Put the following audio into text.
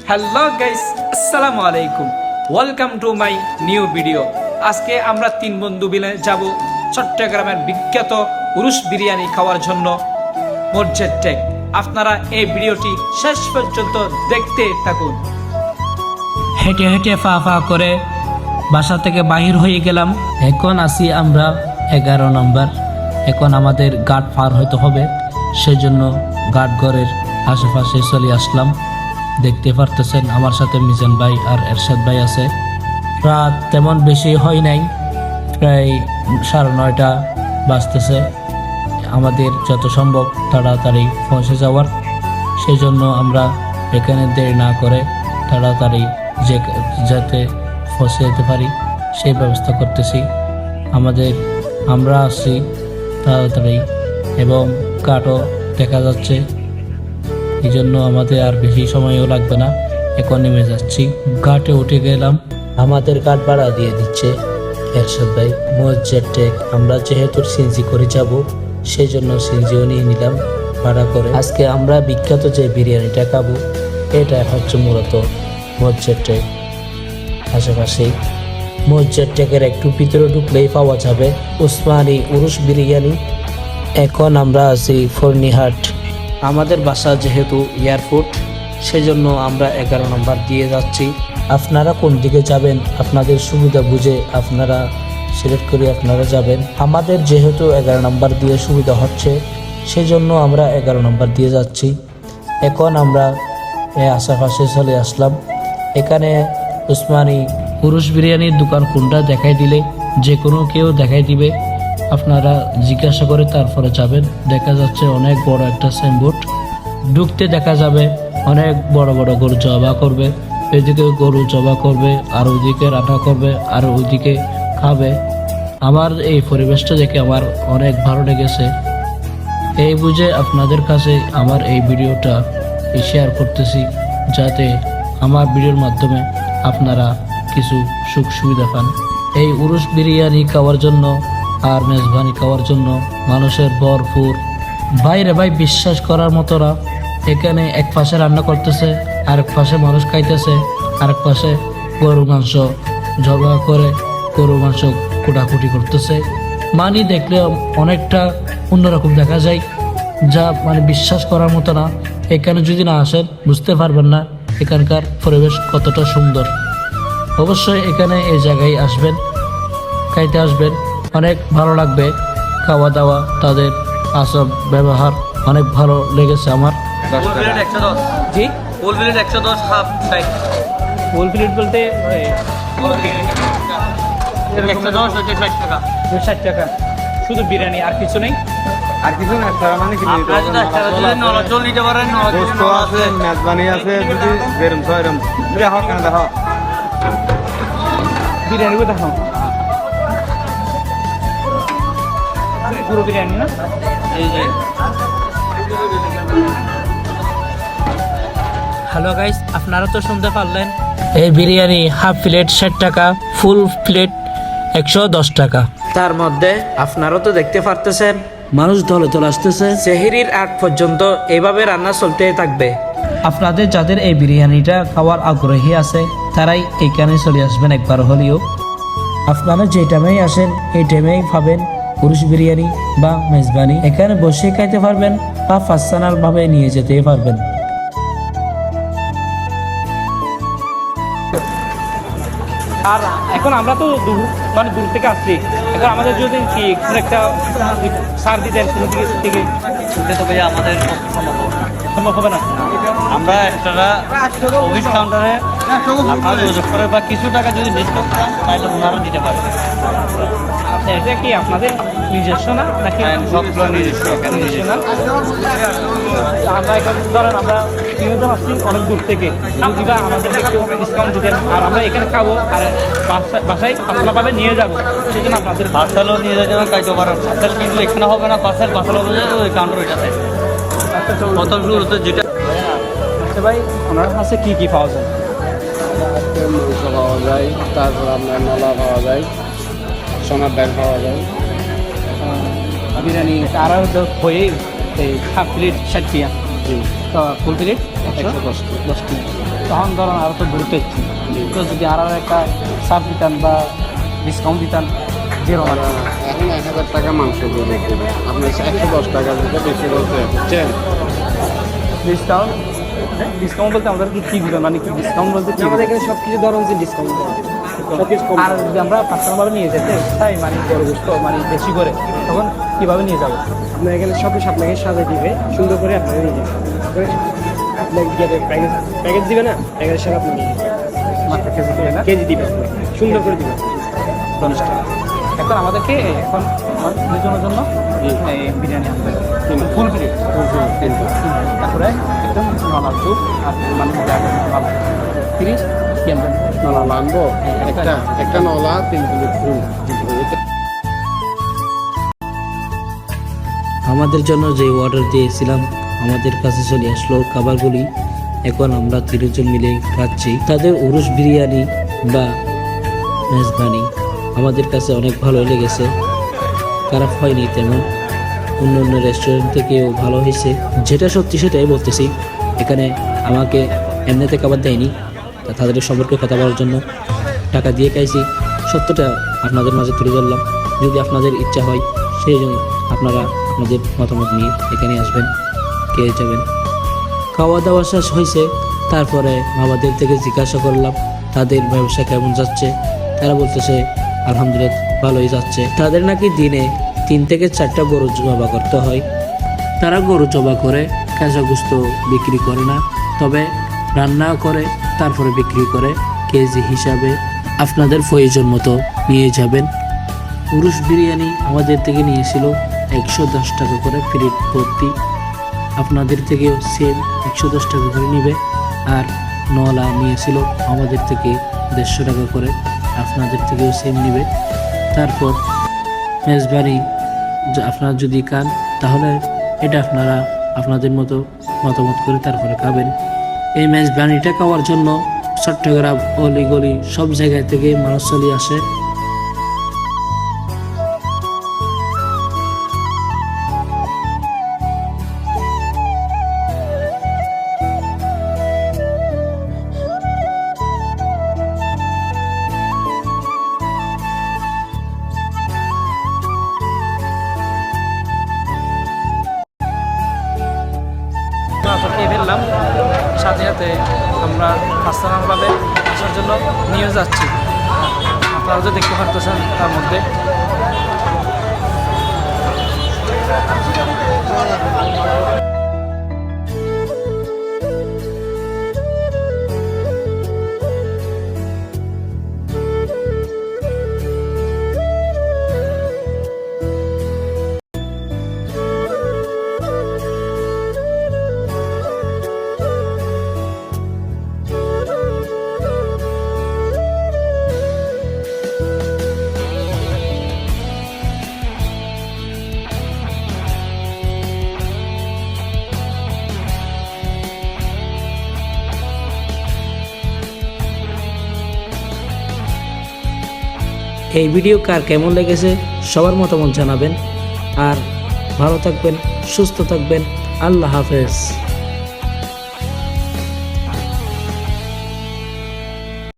Hello guys, আসসালামু আলাইকুম। Welcome to my new video. আজকে আমরা তিন বন্ধু মিলে যাব চট্টগ্রামের বিখ্যাত উরুস বিরিয়ানি খাওয়ার জন্য মসজিদ টেক। আপনারা এই ভিডিওটি শেষ পর্যন্ত দেখতে থাকুন। হেঁটে হেঁটে ফা ফা করে বাসা থেকে বাহির হয়ে গেলাম। এখন আসি আমরা 11 নম্বর। এখন আমাদের ঘাট পার হইতে হবে, সেজন্য ঘাট ঘরের আশেপাশে চলে আসলাম। দেখতে পারতেছেন আমার সাথে মিজান ভাই আর এরশাদ ভাই আছে। রাত তেমন বেশি হয় নাই, প্রায় 9:30 বাজতেছে। আমাদের যত সম্ভব তাড়াতাড়ি পৌঁছে যাওয়ার, সেই জন্য আমরা এখানে দেরি না করে তাড়াতাড়ি যাতে পৌঁছে যেতে পারি সেই ব্যবস্থা করতেছি। আমরা আসছি তাড়াতাড়ি এবং কাঠও দেখা যাচ্ছে, এই জন্য আমাদের আর বেশি সময়ও লাগবে না। এখন নেমে যাচ্ছি, ঘাটে উঠে গেলাম। আমাদের ঘাট ভাড়া দিয়ে দিচ্ছে এরশাদ ভাই। মসজিদ টেক আমরা যেহেতু সিএনজি করে যাব, সেই জন্য সিএনজিও নিয়ে নিলাম ভাড়া করে। আজকে আমরা বিখ্যাত যে বিরিয়ানিটা খাবো, এটা হচ্ছে মূলত মসজিদ টেক আশেপাশেই। মসজিদ টেকের একটু ভিতরে ঢুকলেই পাওয়া যাবে উসমানী উরুস বিরিয়ানি। এখন আমরা আছি ফর্নিহাট। আমাদের বাসা যেহেতু এয়ারপোর্ট, সেজন্য আমরা 11 নম্বর দিয়ে যাচ্ছি। আপনারা কোন দিকে যাবেন আপনাদের সুবিধা বুঝে আপনারা সিলেক্ট করে আপনারা যাবেন। আমাদের যেহেতু 11 নম্বর দিয়ে সুবিধা হচ্ছে, সেজন্য আমরা 11 নম্বর দিয়ে যাচ্ছি। এখন আমরা আশেপাশে চলে আসলাম। এখানে উসমানী পুরুষ বিরিয়ানির দোকান কোনটা দেখাই দিলে যে কোনো কেউ দেখাই দিবে, আপনারা জিজ্ঞাসা করে তারপরে যাবেন। দেখা যাচ্ছে অনেক বড় একটা সাইনবোর্ড। ঢুকতে দেখা যাবে অনেক বড় বড় গরু জবা করবে, এদিকে গরু জবা করবে আর ওইদিকে রান্না করবে আর ওইদিকে খাবে। আমার এই পরিবেশটা দেখে আমার অনেক ভালো লেগেছে। এই বুঝে আপনাদের কাছে আমার এই ভিডিওটা শেয়ার করতেছি, যাতে আমার ভিডিওর মাধ্যমে আপনারা কিছু সুখ সুবিধা পান। এই উরুস বিরিয়ানি খাওয়ার জন্য আর মেজবানি খাওয়ার জন্য মানুষের ভরপুর। বাইরে ভাই বিশ্বাস করার মতো না, এখানে এক পাশে রান্না করতেছে, আরেক পাশে মানুষ খাইতেছে, আরেক পাশে গরু মাংস জবা করে গরু মাংস কুটাকুটি করতেছে। মানে দেখলে অনেকটা অন্যরকম দেখা যায়, যা মানে বিশ্বাস করার মতো না। এখানে যদি না আসেন বুঝতে পারবেন না এখানকার পরিবেশ কতটা সুন্দর। অবশ্যই এখানে এই জায়গায় আসবেন, খাইতে আসবেন, অনেক ভালো লাগবে। খাওয়া দাওয়া তাদের আসব ব্যবহার অনেক ভালো লেগেছে আমার। জি, full plate 110 half size. Full plate বলতে 110 হচ্ছে 60 টাকা। 60 টাকা শুধু বিরিয়ানি, আর কিছু নেই? আর কিছু না, একটা মানে কি আপনারা যদি একটা যদি নলচল নিতে পারেন, দোস্ত আছে, মেজবানি আছে, যদি বেরম ছয়রম দেখো কেন দেখো বিরিয়ানিও দেখো, পুরো বিরিয়ানি না? এই যে হ্যালো গাইস, আপনারা তো শুনতে পারলেন এই বিরিয়ানি হাফ প্লেট 60 টাকা, ফুল প্লেট 110 টাকা। তার মধ্যে আপনারা তো দেখতে পারতেছেন মানুষ দলে দলে আসতেছে। সেহরির আগ পর্যন্ত এইভাবে রান্না চলতে থাকবে। আপনাদের যাদের এই বিরিয়ানিটা খাওয়ার আগ্রহী আছে, তারাই এইখানে চলে আসবেন একবার হলেও। আপনারা যে টাইমেই আসেন এই টাইমেই পাবেন পুরুষ বিরিয়ানি বা মেজবানি। এখানে বসে খাইতে পারবেন বা পার্সোনাল ভাবে নিয়ে যেতে পারবেন। আর এখন আমরা তো দূর থেকে আসছি, এখন আমাদের যদি কি কোনো একটা সার দিতেন কোনো দিকে থেকে শুনতে তো ভাইয়া আমাদের সম্ভব হবে না। আমরা একটা অফিস কাউন্টারে আপনারা যোগাযোগ করে বা কিছু টাকা যদি ডিসকাউন্ট পান তাহলে ওনারা দিতে পারে। এটা কি আপনাদের নিজস্ব না নাকি? সবগুলো নিজস্ব, কেন নিজস্ব না? আমরা এখন ধরেন আমরা তিনজন আসছি অনেক দূর থেকে, যদি বা আমাদের একটু ডিসকাউন্ট দিতেন আর আমরা এখানে খাবো আর বাসায় পাতলাভাবে নিয়ে যাবো, সেই জন্য আপনাদের পার্সেলও নিয়ে যেতে পারেন, খাইতে পারেন। পার্সেল কিন্তু এখানে হবে না, পার্সেল হবে যে ওই কাউন্টার ওইটাতে প্রথম শুরুতে যেটা। আচ্ছা ভাই, ওনার কাছে কি কি পাওয়া যায়? মাংস পাওয়া যায়, তারপর আপনার নলা পাওয়া যায়, সোনার ডাল পাওয়া যায়। বিরিয়ানি আর হয়ে এই হাফ প্লেট 60 টাকা, জি, তো ফুল প্লেট 110 10 টাকা। তখন ধরেন আরও তো ঘুরতে ইচ্ছি তো যদি আরও একটা ছাড় দিতেন বা ডিসকাউন্ট দিতেন জিরো মানে এখন 1000 টাকা মাংস দিয়ে দেবে আপনি 110 টাকা দিতে বেশি বলতে বুঝছেন? ডিসকাউন্ট ডিসকাউন্ট বলতে আমাদের কি দিবেন মানে কি ডিসকাউন্ট বলতে কি আমাদের এখানে সব কিছু ধরুন যে ডিসকাউন্ট সব কিছু কম আর যদি আমরা পার্সোনালভাবে নিয়ে যেতে চাই মানে বড় বুঝতো মানে বেশি করে তখন কীভাবে নিয়ে যাবো আপনার এখানে সব কিছু আপনাকে সাজিয়ে দিবে সুন্দর করে আপনাকে নিয়ে যাবে আপনাকে প্যাকেজ প্যাকেজ দিবে না প্যাকেজের সাথে আপনি নিয়ে যাবেন মাত্র কেজি করে না কেজি দিবে আপনাকে সুন্দর করে দিবে 50 টাকা এখন আমাদেরকে এখন আমার দুজনের জন্য এই বিরিয়ানি আনতে ফুল বিরিয়ানি তারপরে একদম নর্মাল স্যুপ আর মানে ভালো 30 কি আনবেন নলা আনবো একটা নলা 3 কিলো ফুল আমাদের জন্য যে অর্ডার দিয়েছিলাম আমাদের কাছে চলে আসলো খাবারগুলি। এখন আমরা 3 জন মিলে খাচ্ছি। তাদের উরুস বিরিয়ানি বা মেজবানি আমাদের কাছে অনেক ভালো লেগেছে, খারাপ হয়নি তেমন। অন্য অন্য রেস্টুরেন্ট থেকেও ভালো হয়েছে, যেটা সত্যি সেটাই বলতেছি। এখানে আমাকে এমনিতে খাবার দেয়নি, তাদের সম্পর্কে কথা বলার জন্য টাকা দিয়ে খাইছি। সত্যটা আপনাদের মাঝে তুলে ধরলাম। যদি আপনাদের ইচ্ছা হয় সেই জন্য আপনারা আপনাদের মতামত নিয়ে এখানে আসবেন, খেয়ে যাবেন। খাওয়া দাওয়া শেষ হয়েছে, তারপরে আমাদের থেকে জিজ্ঞাসা করলাম তাদের ব্যবসা কেমন যাচ্ছে। তারা বলতেছে আলহামদুলিল্লাহ ভালোই যাচ্ছে। তাদের নাকি দিনে 3 থেকে 4টা গরু জবা করতে হয়। তারা গরু জবা করে কাঁচা গোস্ত বিক্রি করে না, তবে রান্না করে তারপরে বিক্রি করে কেজি হিসাবে। আপনাদের প্রয়োজন মতো নিয়ে যাবেন। উরুস বিরিয়ানি আমাদের থেকে নিয়েছিল 110 টাকা করে প্লেট ভর্তি। আপনাদের থেকেও সেম 110 টাকা করে নেবে। আর নলা নিয়েছিল আমাদের থেকে 150 টাকা করে, আপনাদের থেকেও সেম নেবে। তারপর মেজবানি আপনারা যদি খান তাহলে এটা আপনারা আপনাদের মতো মতামত করে তারপরে খাবেন। এই মেজবানিটা খাওয়ার জন্য চট্টগ্রাম অলিগলি সব জায়গা থেকে মানুষ চলে আসে। খেয়ে ফেললাম, সাথে সাথে আমরা পার্সোনালভাবে আসার জন্য নিয়ে যাচ্ছি। আপনারা তো দেখতে পারতেছেন তার মধ্যে এই ভিডিও কার কেমন লেগেছে সবার মতামত জানাবেন। আর ভালো থাকবেন, সুস্থ থাকবেন। আল্লাহ হাফেজ।